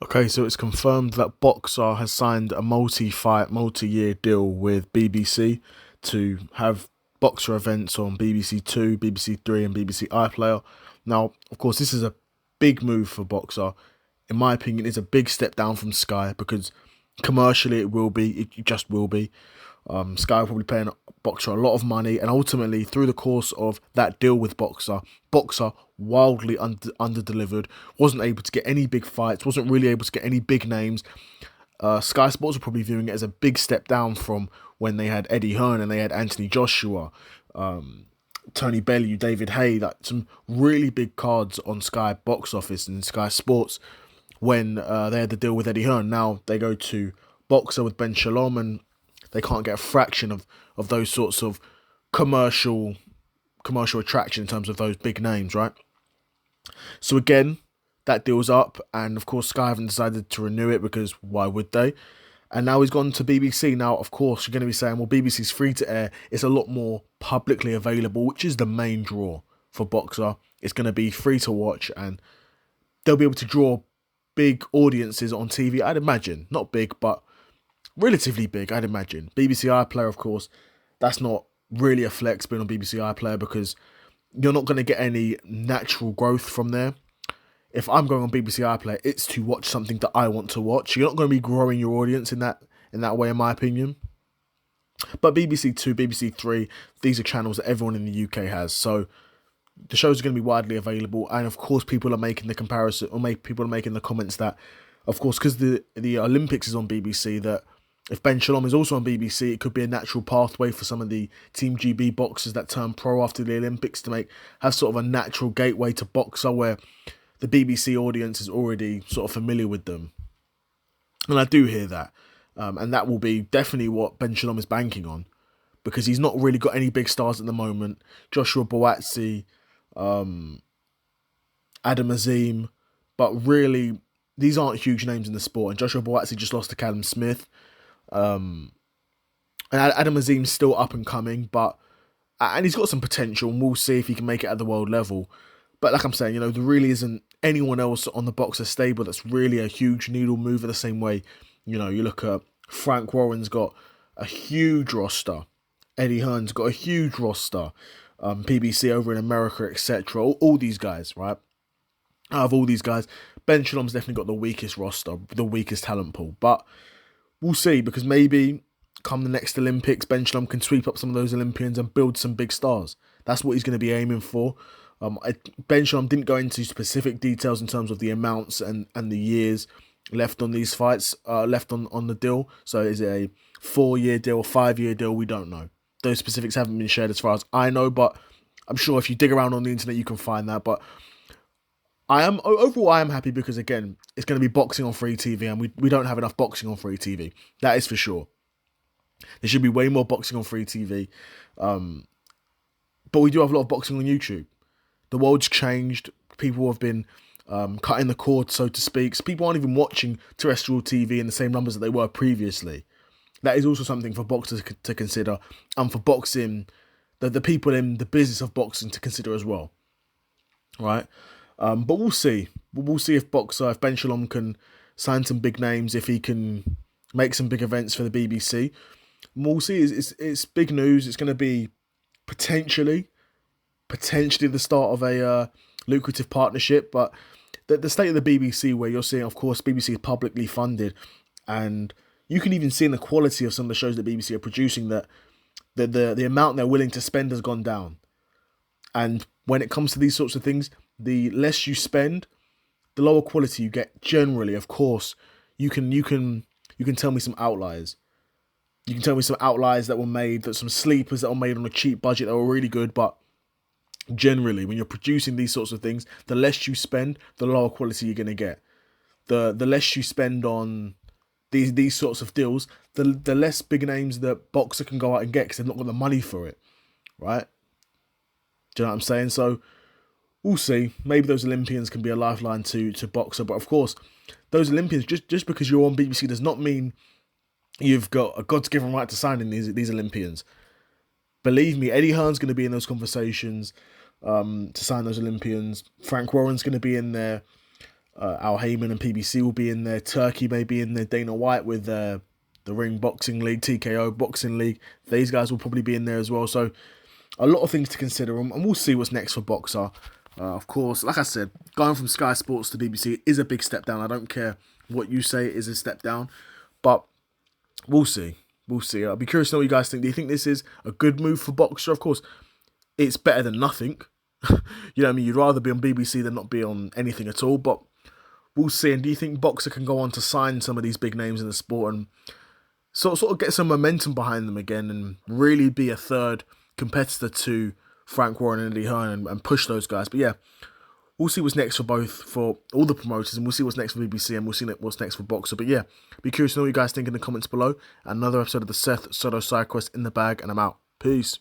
Okay, so it's confirmed that BOXXER has signed a multi-fight, multi-year deal with BBC to have BOXXER events on BBC Two, BBC Three, and BBC iPlayer. Now, of course, this is a big move for BOXXER. In my opinion, it's a big step down from Sky because commercially it will be, it just will be. Sky will probably paying BOXXER a lot of money, and ultimately, through the course of that deal with BOXXER wildly under delivered, wasn't able to get any big fights, wasn't really able to get any big names. Sky Sports are probably viewing it as a big step down from when they had Eddie Hearn and they had Anthony Joshua, Tony Bellew, David Hay, like some really big cards on Sky box office and Sky Sports when they had the deal with Eddie Hearn. Now they go to BOXXER with Ben Shalom and they can't get a fraction of those sorts of commercial attraction in terms of those big names, right? So again, that deal's up, and of course Sky haven't decided to renew it because why would they? And now he's gone to BBC. Now, of course, you're going to be saying, well, BBC's free to air. It's a lot more publicly available, which is the main draw for BOXXER. It's going to be free to watch, and they'll be able to draw big audiences on TV. I'd imagine, not big, but relatively big. I'd imagine. BBC iPlayer, of course, that's not really a flex being on BBC iPlayer because you're not going to get any natural growth from there. If I'm going on BBC iPlayer, it's to watch something that I want to watch. You're not going to be growing your audience in that way, in my opinion. But BBC Two, BBC Three, these are channels that everyone in the UK has. So the shows are going to be widely available, and of course, people are making the comparison, or people are making the comments that, of course, because the Olympics is on BBC, that if Ben Shalom is also on BBC, it could be a natural pathway for some of the Team GB boxers that turn pro after the Olympics to have sort of a natural gateway to BOXXER where the BBC audience is already sort of familiar with them. And I do hear that. And that will be definitely what Ben Shalom is banking on because he's not really got any big stars at the moment. Joshua BOXXER, Adam Azim, but really, these aren't huge names in the sport. And Joshua BOXXER just lost to Callum Smith. And Adam Azim's still up and coming, and he's got some potential, and we'll see if he can make it at the world level. But like I'm saying, there really isn't anyone else on the BOXXER stable that's really a huge needle mover the same way. You look at Frank Warren's got a huge roster. Eddie Hearn's got a huge roster. PBC over in America, etc. All these guys, right? Out of all these guys, Ben Shalom's definitely got the weakest roster, the weakest talent pool. But we'll see, because maybe come the next Olympics, Ben Shalom can sweep up some of those Olympians and build some big stars. That's what he's going to be aiming for. Ben Shalom didn't go into specific details in terms of the amounts and the years left on these fights, left on the deal. So is it a 4-year deal, 5-year deal? We don't know. Those specifics haven't been shared as far as I know, but I'm sure if you dig around on the internet, you can find that. But overall I am happy because, again, it's going to be boxing on free TV, and we don't have enough boxing on free TV. That is for sure. There should be way more boxing on free TV. But we do have a lot of boxing on YouTube. The world's changed. People have been cutting the cord, so to speak. So people aren't even watching terrestrial TV in the same numbers that they were previously. That is also something for boxers to consider, and for boxing, the people in the business of boxing to consider as well. Right? But we'll see. We'll see if if Ben Shalom can sign some big names, if he can make some big events for the BBC. We'll see. It's big news. It's going to be potentially the start of a lucrative partnership. But the state of the BBC, where you're seeing, of course, BBC is publicly funded, and you can even see in the quality of some of the shows that BBC are producing that the amount they're willing to spend has gone down. And when it comes to these sorts of things, the less you spend, the lower quality you get generally. Of course, you can tell me some outliers. You can tell me some outliers that were made, that some sleepers that were made on a cheap budget that were really good, but generally, when you're producing these sorts of things, the less you spend, the lower quality you're going to get. The less you spend on these sorts of deals, the less big names that BOXXER can go out and get because they've not got the money for it, right? Do you know what I'm saying? So we'll see. Maybe those Olympians can be a lifeline to BOXXER, but of course, those Olympians, just because you're on BBC does not mean you've got a God's given right to sign in these Olympians. Believe me, Eddie Hearn's going to be in those conversations to sign those Olympians. Frank Warren's going to be in there. Al Heyman and PBC will be in there. Turkey may be in there. Dana White with the Ring Boxing League, TKO Boxing League. These guys will probably be in there as well. So a lot of things to consider, and we'll see what's next for BOXXER. Of course, like I said, going from Sky Sports to BBC is a big step down. I don't care what you say, it is a step down. But we'll see. We'll see. I'll be curious to know what you guys think. Do you think this is a good move for BOXXER? Of course, it's better than nothing. You know what I mean? You'd rather be on BBC than not be on anything at all. But we'll see. And do you think BOXXER can go on to sign some of these big names in the sport and sort of get some momentum behind them again and really be a third competitor to Frank Warren and Eddie Hearn and push those guys? But yeah, we'll see what's next for all the promoters, and we'll see what's next for BBC, and we'll see what's next for BOXXER. But yeah, be curious to know what you guys think in the comments below. Another episode of the Seth Soto Side Quest in the bag, and I'm out. Peace.